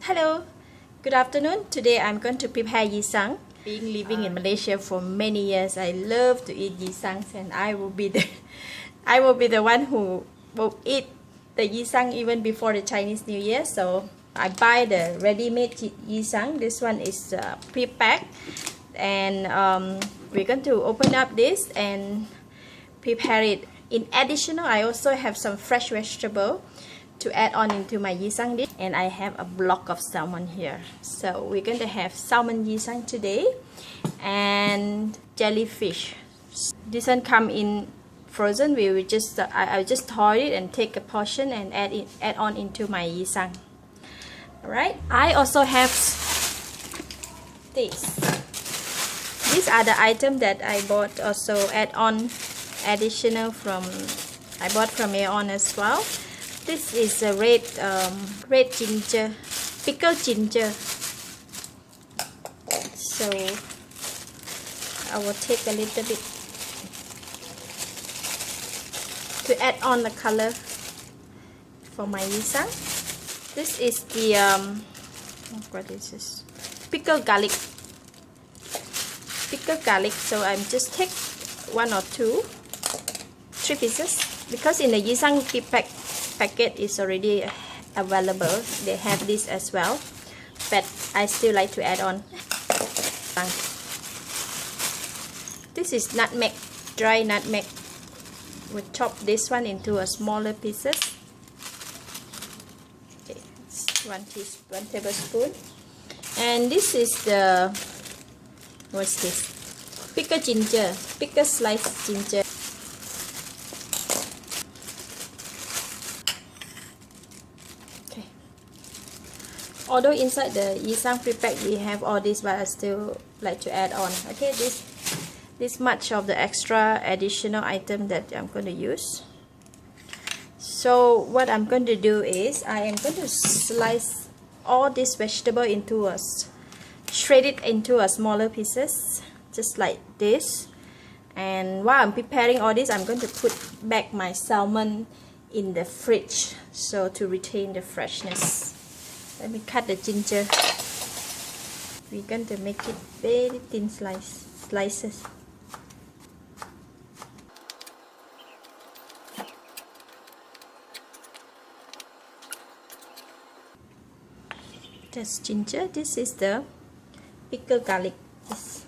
Hello, good afternoon. Today I'm going to prepare yisang. Being living in Malaysia for many years, I love to eat yisangs, and I will be the one who will eat the yisang even before the Chinese New Year. So I buy the ready-made yisang. This one is pre-packed, and we're going to open up this and prepare it. In addition, I also have some fresh vegetable to add on into my yisang dish, and I have a block of salmon here. So we're going to have salmon yisang today, and jellyfish. This one come in frozen. We will just I'll just thaw it and take a portion and add on into my yisang. Alright, I also have this. These are the items that I bought, also add on additional from I bought from Aeon as well. This is a red ginger, pickled ginger. So I will take a little bit to add on the color for my yisang. This is the what is this? Pickled garlic. Pickled garlic. So I'm just take 1 or 2, 3 pieces, because in the yisang packet is already available. They have this as well, but I still like to add on. This is nutmeg, dry nutmeg. We'll chop this one into a smaller pieces. Okay, it's 1 tablespoon. And this is the, what's this? Pickled ginger, pickled sliced ginger. Although inside the yisang pre-pack we have all this, but I still like to add on. Okay, this much of the extra additional item that I'm going to use. So what I'm going to do is I am going to slice all this vegetable into shred it into a smaller pieces, just like this. And while I'm preparing all this, I'm going to put back my salmon in the fridge, so to retain the freshness. Let me cut the ginger. We're going to make it very thin slices. That's ginger. This is the pickled garlic. Yes.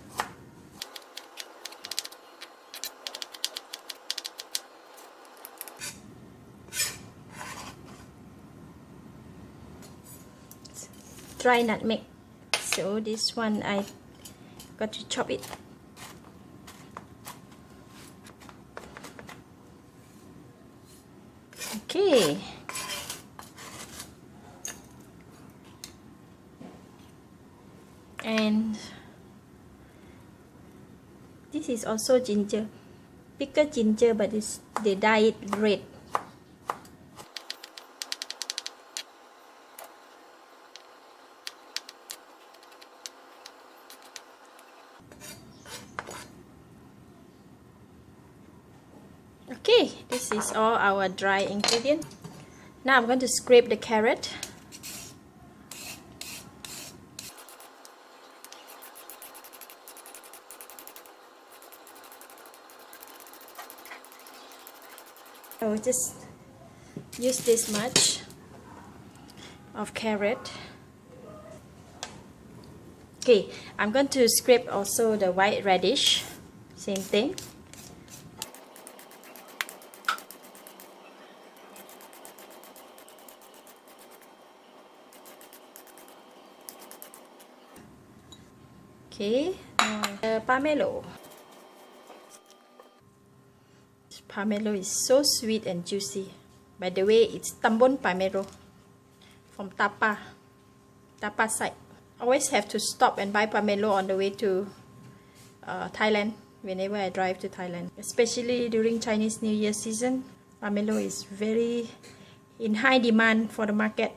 Dry nutmeg. So this one I got to chop it. Okay. And this is also ginger, pickled ginger, but they dye it red. Okay, this is all our dry ingredients. Now I'm going to scrape the carrot. I will just use this much of carrot. Okay, I'm going to scrape also the white radish. Same thing. Okay, pomelo. Pomelo is so sweet and juicy. By the way, it's tambon pomelo from Tapa side. Always have to stop and buy pomelo on the way to Thailand. Whenever I drive to Thailand, especially during Chinese New Year season, pomelo is very in high demand for the market.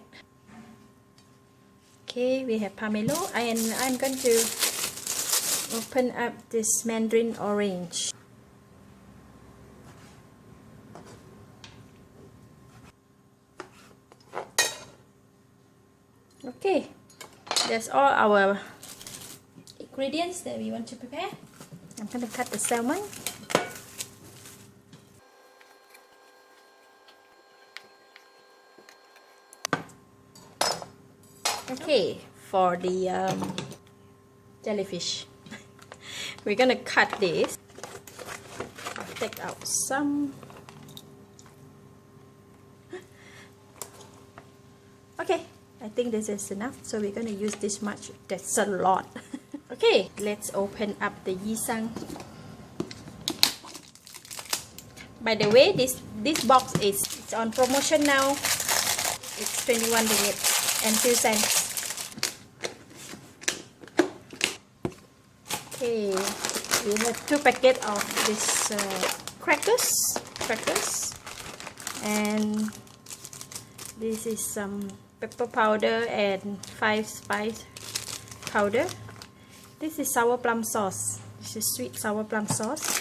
Okay, we have pomelo, and I'm going to open up this mandarin orange. Okay, that's all our ingredients that we want to prepare. I'm going to cut the salmon. Okay, for the jellyfish, we're gonna cut this. Take out some. Okay, I think this is enough, so we're gonna use this much. That's a lot. Okay, let's open up the yisang. By the way, this box is on promotion now. It's 21 ringgit and 2 cents. Okay, we have 2 packets of this crackers, and this is some pepper powder and 5 spice powder. This is sour plum sauce. This is sweet sour plum sauce,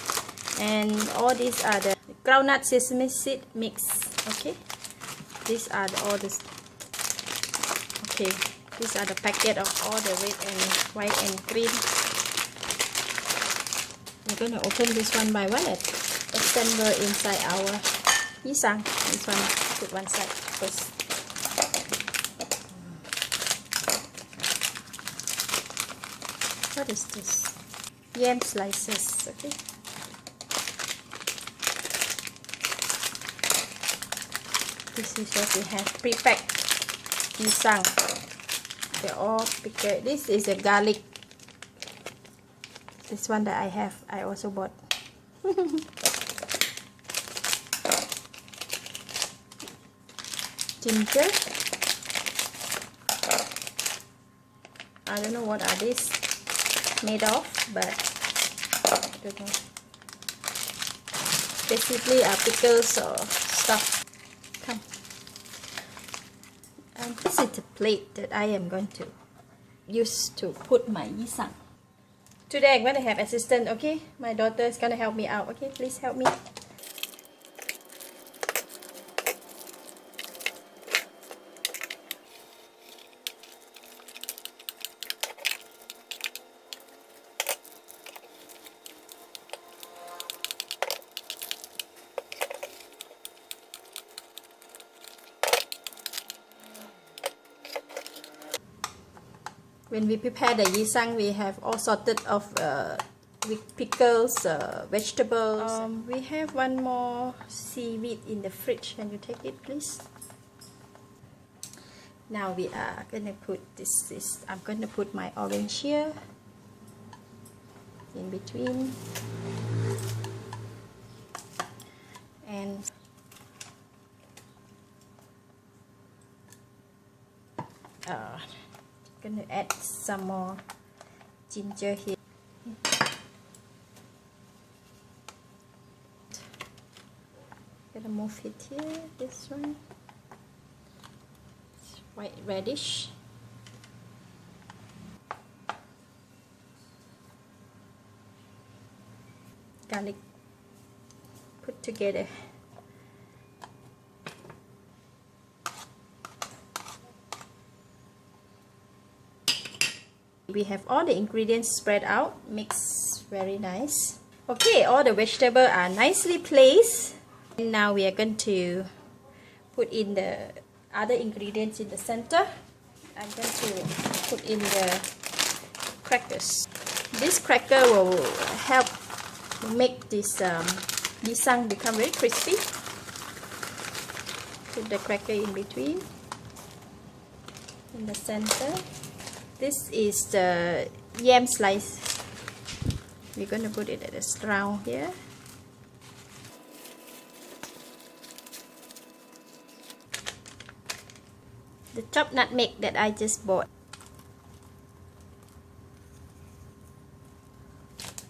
and all these are the groundnut sesame seed mix. Okay, these are all this. Okay, these are the packet of all the red and white and green. We're going to open this one by one and assemble inside our yisang. This one, put one side first. What is this? Yam slices, okay. This is what we have pre-packed yisang. They're all pickled. This is a garlic. This one that I have, I also bought. Ginger. I don't know what are these made of, but I don't know. Basically are pickles or stuff. Come. And this is the plate that I am going to use to put my yisang. Today I'm going to have assistant, okay? My daughter is going to help me out, okay? Please help me. When we prepare the yisang, we have all sorted of with pickles, vegetables. We have one more seaweed in the fridge. Can you take it, please? Now we are gonna put this. I'm gonna put my orange here in between, and gonna add some more ginger here. Gonna move it here. This one, it's white radish. Garlic put together. We have all the ingredients spread out, mix very nice. Okay, all the vegetables are nicely placed. And now we are going to put in the other ingredients in the center. I'm going to put in the crackers. This cracker will help make this yisang become very crispy. Put the cracker in between, in the center. This is the yam slice. We're going to put it at the round here. The chopped nutmeg that I just bought.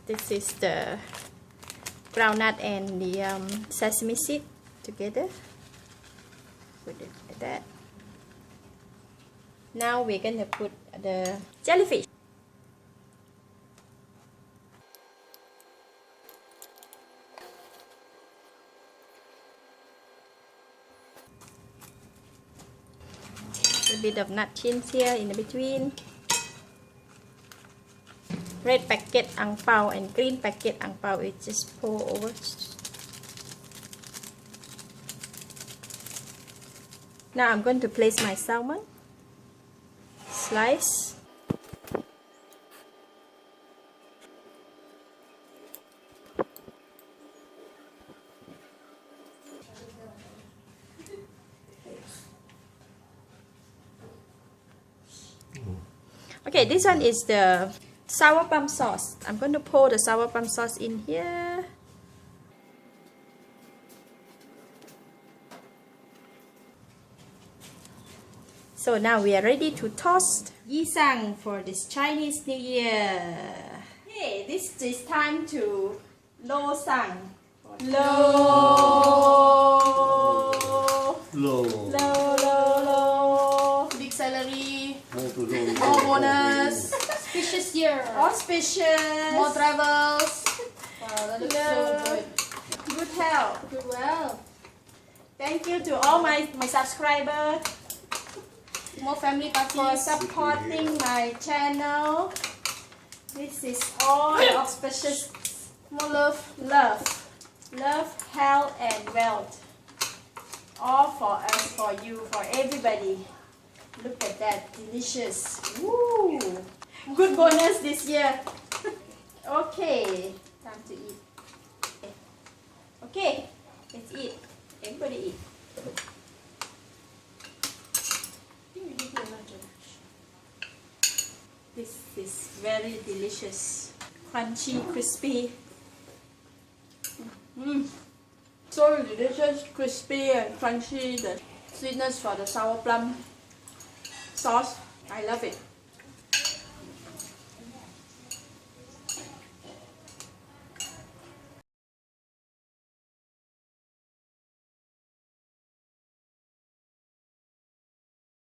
This is the groundnut and the sesame seed together. Put it like that. Now we're going to put the jellyfish. A bit of nut chins here in between. Red packet ang pao and green packet ang pao. It just pour over. Now I'm going to place my salmon. Slice. Okay, this one is the sour plum sauce. I'm going to pour the sour plum sauce in here. So now we are ready to toast yisang for this Chinese New Year. Okay, this is time to lo sang. Lo. Low. Lo, lo, lo. Big salary, More more bonus, auspicious year, Auspicious. more travels. Wow, that looks so good. Good health. Good well. Thank you to all my subscribers More family for parties. supporting my channel. This is all the auspicious More love. love, health, and wealth. All for us, for you, for everybody. Look at that, delicious. Woo! Good bonus this year. Okay, time to eat. Okay, let's eat. Everybody eat. This is very delicious, crunchy, crispy. So delicious, crispy and crunchy. The sweetness for the sour plum sauce. I love it.